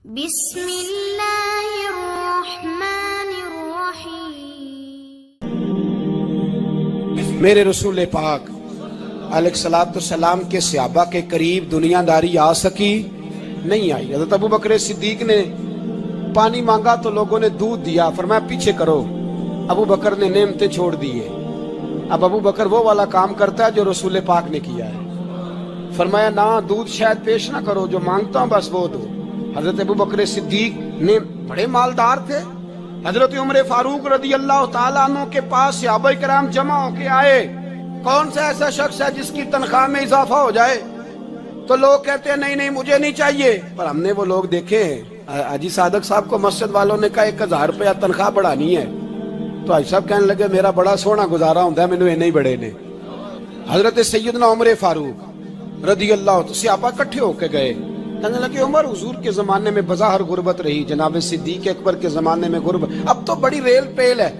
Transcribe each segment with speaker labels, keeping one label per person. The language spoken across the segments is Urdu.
Speaker 1: بسم اللہ الرحمن الرحیم۔
Speaker 2: میرے رسول پاک علیہ الصلوۃ والسلام کے صحابہ کے قریب دنیا داری آ سکی نہیں آئی۔ حضرت ابو بکر صدیق نے پانی مانگا تو لوگوں نے دودھ دیا، فرمایا پیچھے کرو۔ ابو بکر نے نعمتیں چھوڑ دیے۔ اب ابو بکر وہ والا کام کرتا ہے جو رسول پاک نے کیا ہے۔ فرمایا نہ دودھ شاید پیش نہ کرو، جو مانگتا ہوں بس وہ دو۔ حضرت ابو بکر صدیق نے بڑے مالدار تھے۔ حضرت عمر فاروق رضی اللہ تعالیٰ عنہ کے پاس صحابہ کرام جمع ہو کے آئے، کون سا ایسا شخص ہے جس کی تنخواہ میں اضافہ ہو جائے؟ تو لوگ کہتے ہیں نہیں مجھے نہیں چاہیے، پر ہم نے وہ لوگ دیکھے ہیں۔ حاجی صادق صاحب کو مسجد والوں نے کہا 1000 روپیہ تنخواہ بڑھانی ہے، تو حاجی صاحب کہنے لگے میرا بڑا سونا گزارا ہوتا ہے، میں نے نہیں بڑھے نے۔ حضرت سیدنا عمر فاروق رضی اللہ عنہ صحابہ اکٹھے ہو کے گئے، کہنے لگے عمر حضور کے زمانے میں بظاہر غربت رہی، جناب صدیق اکبر کے زمانے میں غربت، اب تو بڑی ریل پیل ہے،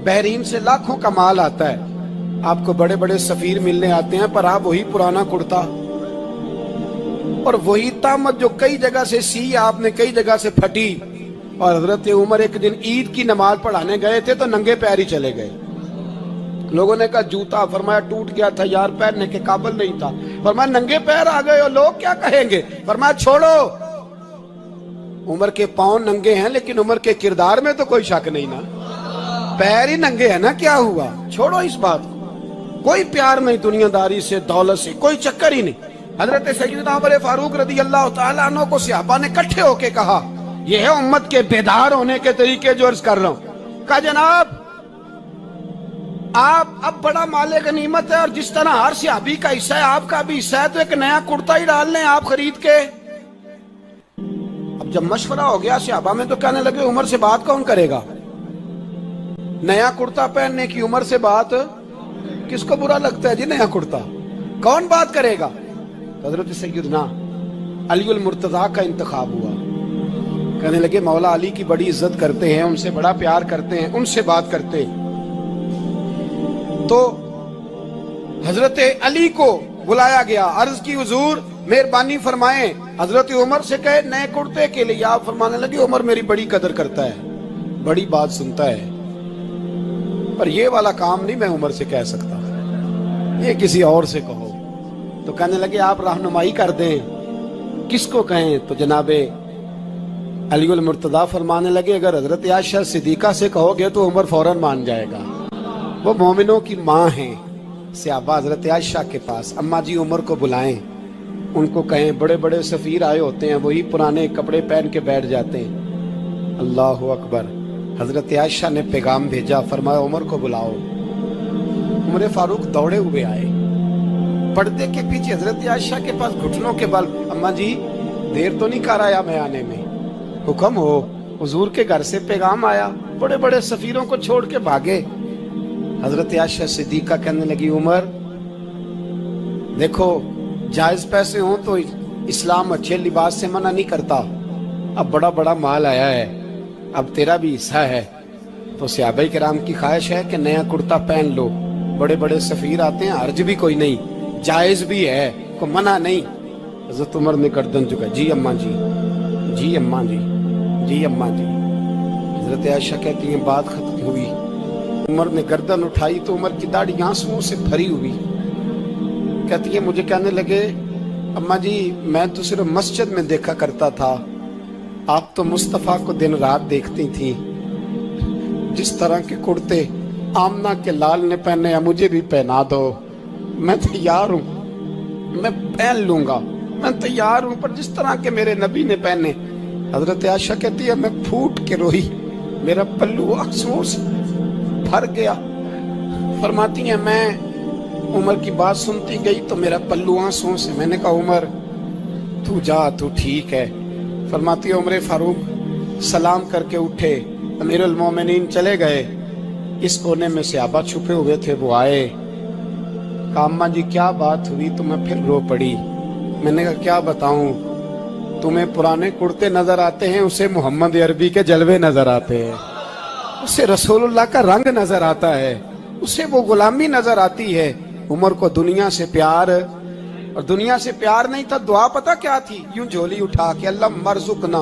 Speaker 2: بحرین سے لاکھوں کا مال آتا ہے، آپ کو بڑے بڑے سفیر ملنے آتے ہیں، پر آپ وہی پرانا کرتا اور وہی طامت جو کئی جگہ سے سی آپ نے کئی جگہ سے پھٹی۔ اور حضرت عمر ایک دن عید کی نماز پڑھانے گئے تھے تو ننگے پیر ہی چلے گئے۔ لوگوں نے کہا جوتا، فرمایا ٹوٹ گیا تھا یار، پہننے کے قابل نہیں تھا۔ فرمایا ننگے پیر آ گئے اور لوگ کیا کہیں گے؟ فرمایا چھوڑو، عمر کے پاؤں ننگے ہیں لیکن عمر کے کردار میں تو کوئی شک نہیں نا، پیر ہی ننگے ہیں نا، کیا ہوا؟ چھوڑو اس بات کو، کوئی پیار نہیں دنیا داری سے، دولت سے، کوئی چکر ہی نہیں۔ حضرت سیدنا عمر فاروق رضی اللہ تعالیٰ عنہ کو صحابہ نے اکٹھے ہو کے کہا، یہ ہے امت کے بیدار ہونے کے طریقے جو عرض کر رہا ہوں۔ کہا جناب آپ اب بڑا مال غنیمت ہے اور جس طرح ہر صحابی کا حصہ ہے آپ کا بھی حصہ ہے، تو ایک نیا کرتا ہی ڈال لیں آپ خرید کے۔ اب جب مشورہ ہو گیا صحابہ میں تو کہنے لگے عمر سے بات کون کرے گا؟ نیا کرتا پہننے کی عمر سے بات کس کو برا لگتا ہے جی؟ نیا کرتا کون بات کرے گا؟ حضرت سیدنا علی المرتضیٰ کا انتخاب ہوا۔ کہنے لگے مولا علی کی بڑی عزت کرتے ہیں، ان سے بڑا پیار کرتے ہیں، ان سے بات کرتے ہیں۔ تو حضرت علی کو بلایا گیا، عرض کی حضور مہربانی فرمائیں، حضرت عمر سے کہے نئے کرتے کے لیے۔ آپ فرمانے لگے عمر میری بڑی قدر کرتا ہے، بڑی بات سنتا ہے، پر یہ والا کام نہیں میں عمر سے کہہ سکتا، یہ کسی اور سے کہو۔ تو کہنے لگے آپ رہنمائی کر دیں، کس کو کہیں؟ تو جناب علی المرتضیٰ فرمانے لگے اگر حضرت عائشہ صدیقہ سے کہو گے تو عمر فوراً مان جائے گا، وہ مومنوں کی ماں ہیں۔ صحابہ حضرت عائشہ کے پاس، اماں جی عمر کو بلائیں، ان کو کہیں بڑے بڑے سفیر آئے ہوتے ہیں، وہی پرانے کپڑے پہن کے بیٹھ جاتے ہیں۔ اللہ اکبر۔ حضرت عائشہ نے پیغام بھیجا، فرمایا عمر کو بلاؤ۔ عمر فاروق دوڑے ہوئے آئے، پردے کے پیچھے حضرت عائشہ کے پاس گھٹنوں کے بل، اماں جی دیر تو نہیں کر آیا میں آنے میں؟ حکم ہو، حضور کے گھر سے پیغام آیا، بڑے بڑے سفیروں کو چھوڑ کے بھاگے۔ حضرت عائشہ صدیقہ کہنے لگی عمر دیکھو جائز پیسے ہوں تو اسلام اچھے لباس سے منع نہیں کرتا، اب بڑا بڑا مال آیا ہے، اب تیرا بھی حصہ ہے، تو صحابہ کرام کی خواہش ہے کہ نیا کرتا پہن لو، بڑے بڑے سفیر آتے ہیں، حرج بھی کوئی نہیں، جائز بھی ہے، کو منع نہیں۔ حضرت عمر نے گردن جھکا، جی اماں جی، جی اماں جی، جی اماں جی۔ حضرت عائشہ کہتی ہیں بات ختم ہوئی، عمر نے گردن اٹھائی تو عمر کی داڑھی آنسوؤں سے بھری ہوئی، کہتی ہے مجھے کہنے لگے اماں جی میں تو صرف مسجد میں دیکھا کرتا تھا، آپ تو مصطفیٰ کو دن رات دیکھتی تھی، جس طرح کے کرتے آمنہ کے لال نے پہنے ہیں مجھے بھی پہنا دو، میں تیار ہوں، میں پہن لوں گا، میں تیار ہوں، پر جس طرح کے میرے نبی نے پہنے۔ حضرت عائشہ کہتی ہے میں پھوٹ کے روئی، میرا پلو آنسوؤں سے بھر گیا۔ فرماتی ہیں میں عمر کی بات سنتی گئی تو میرا پلو آنسوؤں سے، میں نے کہا عمر تو جا، تو ٹھیک ہے۔ فرماتی ہے عمر فاروق سلام کر کے اٹھے، امیر المومنین چلے گئے، اس کونے میں صحابہ چھپے ہوئے تھے، وہ آئے، کہا اماں جی کیا بات ہوئی؟ تو میں پھر رو پڑی۔ میں نے کہا کیا بتاؤں، تمہیں پرانے کرتے نظر آتے ہیں، اسے محمد عربی کے جلوے نظر آتے ہیں، اسے رسول اللہ کا رنگ نظر آتا ہے، اسے وہ غلامی نظر آتی ہے۔ عمر کو دنیا سے پیار، اور دنیا سے پیار نہیں تھا، دعا پتہ کیا تھی؟ یوں جھولی اٹھا کے اللہ مرزقنا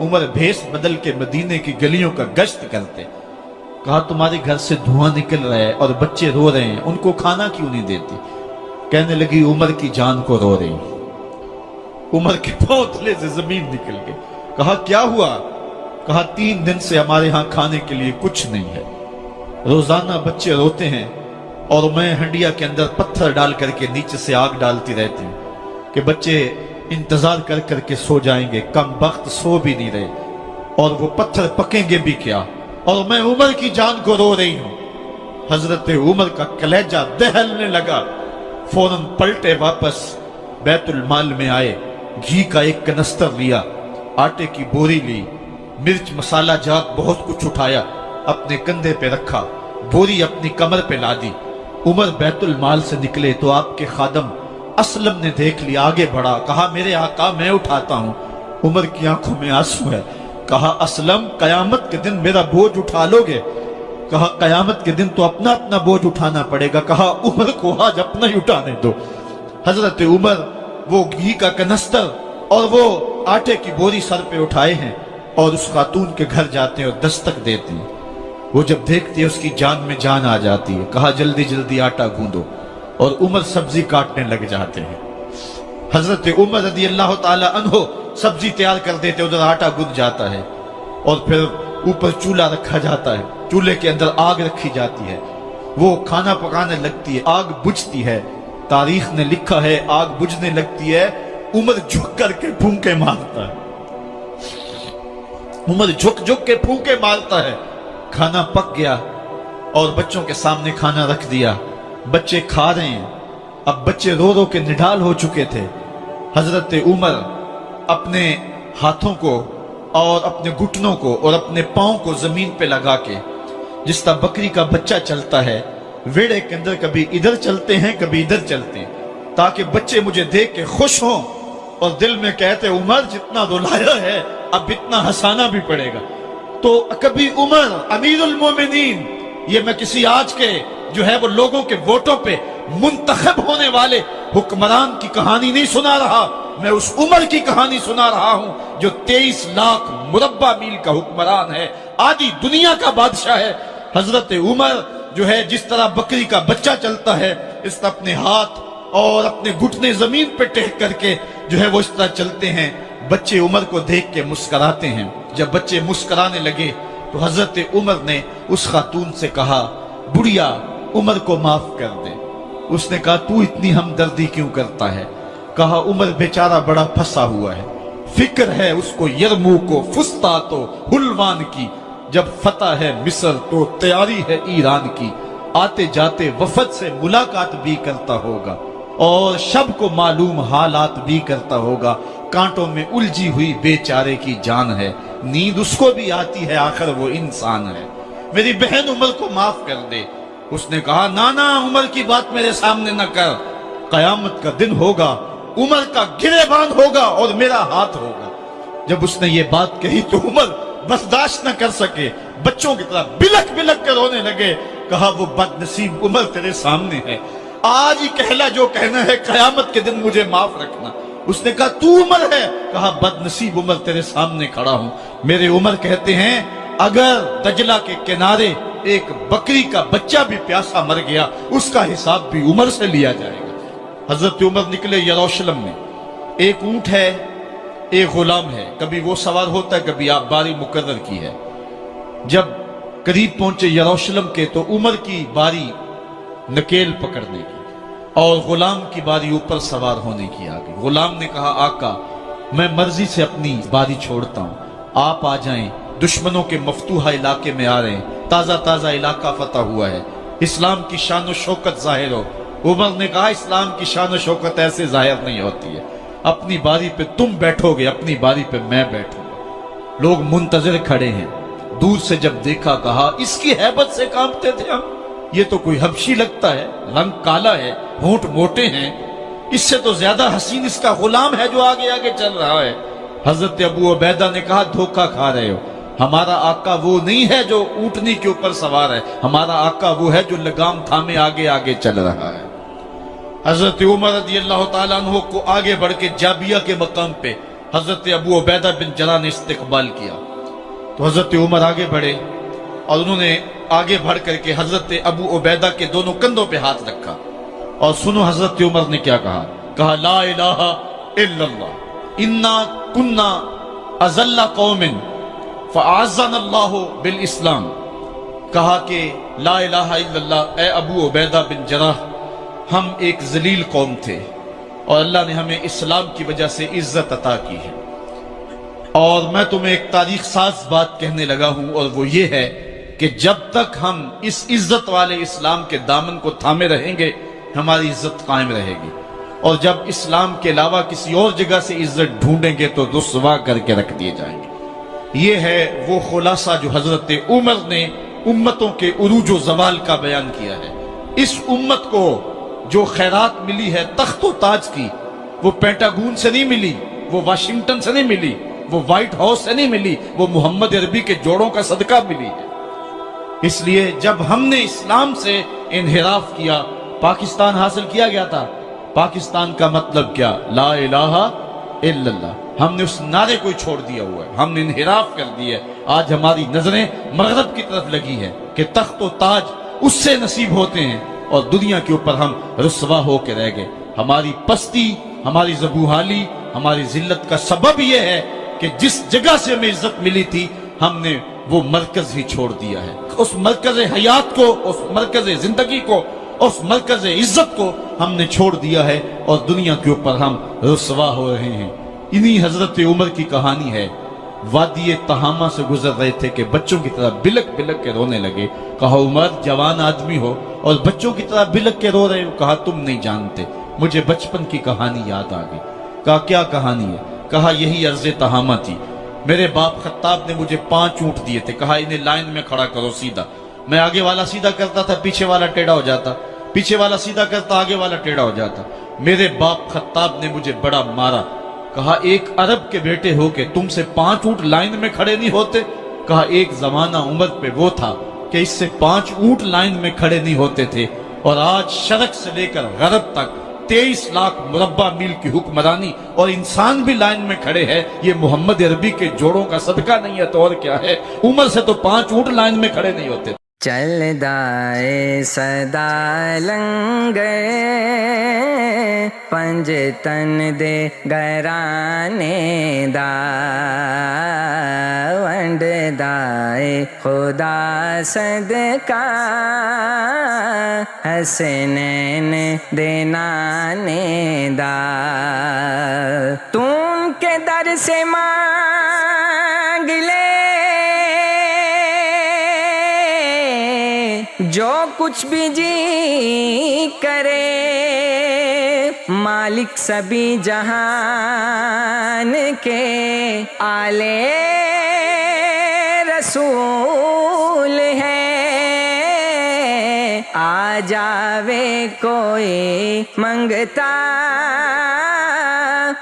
Speaker 3: عمر بھیس بدل کے مدینے کی گلیوں کا گشت کرتے. کہا تمہارے گھر سے دھواں نکل رہا ہے اور بچے رو رہے ہیں, ان کو کھانا کیوں نہیں دیتی؟ کہنے لگی عمر کی جان کو رو رہی. عمر کے پاؤں تلے سے زمین نکل گئی. کہا کیا ہوا؟ کہا 3 دن سے ہمارے ہاں کھانے کے لیے کچھ نہیں ہے. روزانہ بچے روتے ہیں اور میں ہنڈیا کے اندر پتھر ڈال کر کے نیچے سے آگ ڈالتی رہتی ہوں کہ بچے انتظار کر کر کے سو جائیں گے. کم بخت سو بھی نہیں رہے اور وہ پتھر پکیں گے بھی کیا, اور میں عمر کی جان کو رو رہی ہوں. حضرت عمر کا کلیجہ دہلنے لگا. فوراً پلٹے واپس بیت المال میں آئے, گھی کا ایک کنستر لیا, آٹے کی بوری لی, مرچ مسالہ جات بہت کچھ اٹھایا, اپنے کندھے پہ رکھا, بوری اپنی کمر پہ لا دی. عمر بیت المال سے نکلے تو آپ کے خادم اسلم نے دیکھ لیا, آگے بڑھا, کہا میرے آقا میں اٹھاتا ہوں. عمر کی آنکھوں میں آنسو ہے. کہا اسلم قیامت کے دن میرا بوجھ اٹھا لو گے؟ کہا قیامت کے دن تو اپنا اپنا بوجھ اٹھانا پڑے گا. کہا عمر کو آج اپنا ہی اٹھانے دو. حضرت عمر وہ گھی کا کنستر اور وہ آٹے کی بوری سر پہ اٹھائے ہیں اور اس خاتون کے گھر جاتے ہیں اور دستک دیتے ہیں. وہ جب دیکھتی ہے اس کی جان میں جان آ جاتی ہے. کہا جلدی جلدی آٹا گوندو, اور عمر سبزی کاٹنے لگ جاتے ہیں. حضرت عمر رضی اللہ تعالی عنہ سبزی تیار کر دیتے, ادھر آٹا گند جاتا ہے اور پھر اوپر چولہا رکھا جاتا ہے, چولہے کے اندر آگ رکھی جاتی ہے, وہ کھانا پکانے لگتی ہے, آگ بجھتی ہے. تاریخ نے لکھا ہے آگ بجھنے لگتی ہے, عمر جھک کر کے پھونکے مارتا ہے. عمر جھک جھک کے پھونکے مارتا ہے. کھانا پک گیا اور بچوں کے سامنے کھانا رکھ دیا. بچے کھا رہے ہیں. اب بچے رو رو کے نڈال ہو چکے تھے. حضرت عمر اپنے ہاتھوں کو اور اپنے گھٹنوں کو اور اپنے پاؤں کو زمین پہ لگا کے, جس طرح بکری کا بچہ چلتا ہے ویڑے کے اندر, کبھی ادھر چلتے ہیں کبھی ادھر چلتے ہیں, تاکہ بچے مجھے دیکھ کے خوش ہوں اور دل میں کہتے عمر جتنا رلایا ہے اب اتنا ہنسانا بھی پڑے گا. تو کبھی عمر امیر المومنین, یہ میں کسی آج کے جو ہے وہ لوگوں کے ووٹوں پہ منتخب ہونے والے حکمران کی کہانی نہیں سنا رہا, میں اس عمر کی کہانی سنا رہا ہوں جو 23 لاکھ مربع میل کا حکمران ہے, آدھی دنیا کا بادشاہ ہے. حضرت عمر جو ہے جس طرح بکری کا بچہ چلتا ہے اس طرح اپنے ہاتھ اور اپنے گھٹنے زمین پہ ٹیک کر کے جو ہے وہ اس طرح چلتے ہیں. بچے عمر کو دیکھ کے مسکراتے ہیں. جب بچے مسکرانے لگے تو حضرت عمر نے اس خاتون سے کہا بڑھیا عمر کو معاف کر دے. اس نے کہا تو اتنی ہمدردی کیوں کرتا ہے؟ کہا عمر بیچارہ بڑا پھنسا ہوا ہے, فکر ہے اس کو یرموک و فسطاط و حلوان کی, جب فتح ہے مصر تو تیاری ہے ایران کی, آتے جاتے وفد سے ملاقات بھی کرتا ہوگا اور شب کو معلوم حالات بھی کرتا ہوگا. کانٹوں میں الجھی ہوئی بیچارے کی جان ہے, نیند اس کو بھی آتی ہے, آخر وہ انسان ہے. میری بہن عمر کو معاف کر دے. اس نے کہا نانا عمر کی بات میرے سامنے نہ کر, قیامت کا دن ہوگا, عمر کا گریبان ہوگا اور میرا ہاتھ ہوگا. جب اس نے یہ بات کہی تو عمر برداشت نہ کر سکے, بچوں کی طرح بلک بلک کر رونے لگے. کہا وہ بد نصیب عمر تیرے سامنے ہے, آج ہی کہلا جو کہنا ہے, قیامت کے دن مجھے معاف رکھنا. اس نے کہا تو عمر ہے؟ کہا بد نصیب عمر تیرے سامنے کھڑا ہوں. میرے عمر کہتے ہیں اگر دجلہ کے کنارے ایک بکری کا بچہ بھی پیاسا مر گیا اس کا حساب بھی عمر سے لیا جائے گا. حضرت عمر نکلے یروشلم میں. ایک اونٹ ہے, ایک غلام ہے, کبھی وہ سوار ہوتا ہے کبھی آپ باری مقرر کی ہے. جب قریب پہنچے یروشلم کے تو عمر کی باری نکیل پکڑنے کی اور غلام کی باری اوپر سوار ہونے کی آ گئی. غلام نے کہا آقا میں مرضی سے اپنی باری چھوڑتا ہوں, آپ آ جائیں, دشمنوں کے مفتوحہ علاقے میں آ رہے ہیں, تازہ تازہ علاقہ فتح ہوا ہے, اسلام کی شان و شوکت ظاہر ہو. عمر نے کہا اسلام کی شان و شوکت ایسے ظاہر نہیں ہوتی ہے, اپنی باری پہ تم بیٹھو گے, اپنی باری پہ میں بیٹھوں گا. لوگ منتظر کھڑے ہیں. دور سے جب دیکھا کہا اس کی ہیبت سے کانپتے تھے ہم, یہ تو کوئی حبشی لگتا ہے, رنگ کالا ہے, ہونٹ موٹے ہیں, اس سے تو زیادہ حسین اس کا غلام ہے جو آگے آگے چل رہا ہے. حضرت ابو عبیدہ نے کہا دھوکہ کھا رہے ہو, ہمارا آقا وہ نہیں ہے جو اونٹنی کے اوپر سوار ہے, ہمارا آقا وہ ہے جو لگام تھامے آگے آگے چل رہا ہے. حضرت عمر رضی اللہ تعالیٰ عنہ کو آگے بڑھ کے جابیہ کے مقام پہ حضرت ابو عبیدہ بن جراح نے استقبال کیا تو حضرت عمر آگے بڑھے اور انہوں نے آگے بڑھ کر کے حضرت ابو عبیدہ کے دونوں کندھوں پہ ہاتھ رکھا اور سنو حضرت عمر نے کیا کہا لا الہ الا اللہ انا کنا اذل قوم فاعزنا اللہ بالاسلام. کہا کہ لا الہ الا اللہ، اے ابو عبیدہ بن جراح، ہم ایک ذلیل قوم تھے اور اللہ نے ہمیں اسلام کی وجہ سے عزت عطا کی ہے. اور میں تمہیں ایک تاریخ ساز بات کہنے لگا ہوں، اور وہ یہ ہے کہ جب تک ہم اس عزت والے اسلام کے دامن کو تھامے رہیں گے ہماری عزت قائم رہے گی، اور جب اسلام کے علاوہ کسی اور جگہ سے عزت ڈھونڈیں گے تو رسوا کر کے رکھ دیے جائیں گے. یہ ہے وہ خلاصہ جو حضرت عمر نے امتوں کے عروج و زوال کا بیان کیا ہے. اس امت کو جو خیرات ملی ہے تخت و تاج کی، وہ پینٹاگون سے نہیں ملی، وہ واشنگٹن سے نہیں ملی، وہ وائٹ ہاؤس سے نہیں ملی، وہ محمد عربی کے جوڑوں کا صدقہ ملی ہے. اس لیے جب ہم نے اسلام سے انحراف کیا، پاکستان حاصل کیا گیا تھا. پاکستان کا مطلب کیا؟ لا الہ الا اللہ. ہم نے اس نعرے کو چھوڑ دیا ہوا ہے، ہم نے انحراف کر دیا ہے. آج ہماری نظریں مغرب کی طرف لگی ہے کہ تخت و تاج اس سے نصیب ہوتے ہیں، اور دنیا کے اوپر ہم رسوا ہو کے رہ گئے. ہماری پستی، ہماری زبوحالی، ہماری ذلت کا سبب یہ ہے کہ جس جگہ سے ہمیں عزت ملی تھی ہم نے وہ مرکز ہی چھوڑ دیا ہے. اس مرکز حیات کو، اس مرکز زندگی کو، اس مرکز عزت کو ہم نے چھوڑ دیا ہے، اور دنیا کے اوپر ہم رسوا ہو رہے ہیں. انہی حضرت عمر کی کہانی ہے. وادی تہامہ سے گزر رہے تھے کہ بچوں کی طرح بلک بلک کے رونے لگے. کہا عمر جوان آدمی ہو اور بچوں کی طرح بلک کے رو رہے ہو. کہا تم نہیں جانتے، مجھے بچپن کی کہانی یاد آ گئی. کہا کیا کہانی ہے؟ کہا یہی عرض تہامہ تھی. میرے باپ خطاب نے مجھے 5 اونٹ دیے تھے. کہا انہیں لائن میں کھڑا کرو سیدھا. میں آگے والا سیدھا کرتا تھا، پیچھے والا ٹیڑھا ہو جاتا، پیچھے والا سیدھا کرتا، آگے والا ٹیڑھا ہو جاتا. میرے باپ خطاب نے مجھے بڑا مارا. کہا ایک عرب کے بیٹے ہو کہ تم سے 5 اونٹ لائن میں کھڑے نہیں ہوتے؟ کہا ایک زمانہ عمر پہ وہ تھا کہ اس سے 5 اونٹ لائن میں کھڑے نہیں ہوتے تھے، اور آج شرق سے لے کر غرب تک 23 لاکھ مربع میل کی حکمرانی اور انسان بھی لائن میں کھڑے ہیں. یہ محمد عربی کے جوڑوں کا صدقہ نہیں ہے تو اور کیا ہے؟ عمر سے تو 5 اونٹ لائن میں کھڑے نہیں ہوتے.
Speaker 4: چل دائے صدا لنگے پنج تن دے گرانے دا ونڈ دائے خدا صدقہ حسنین دے نانے دا. تم کے در سے مانگ لے جو کچھ بھی جی کرے، مالک سبھی جہان کے آلے رسول ہے. آ جاوے کوئی منگتا،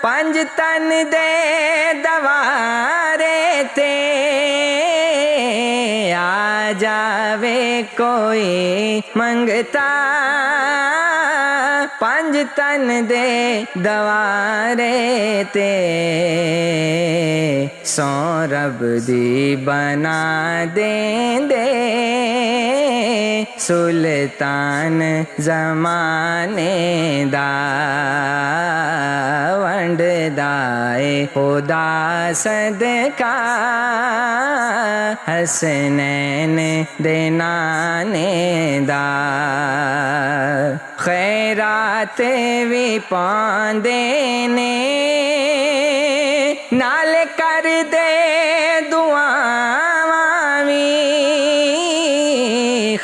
Speaker 4: پنج تن دے دوارے تے. آ جاوے کوئی منگتا، پنج تن دے دوارے تے. سو رب دی بنا دیں دے سلطان زمانے دا ونڈ دائے خدا صدقہ حسنین دے نانے دا. خیرات وی پاندے نے نال کر دے دعاواں وی.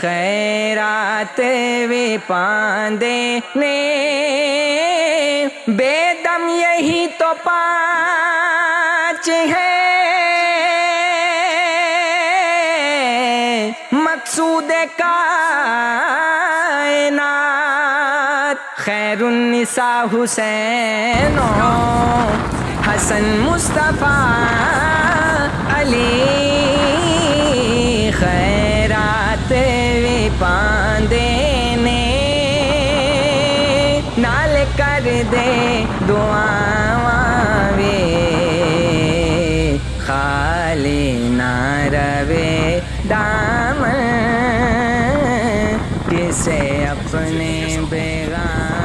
Speaker 4: خیرات وی پاندے نے بے دم یہی تو پانچ ہے مقصود کائنات. خیر النساء حسین حسن مصطفیٰ علی. خیرات وی پاندے نے نال کر دے دعاواں وی. خالی نہ روے دامن، کسے اپنے بیگانے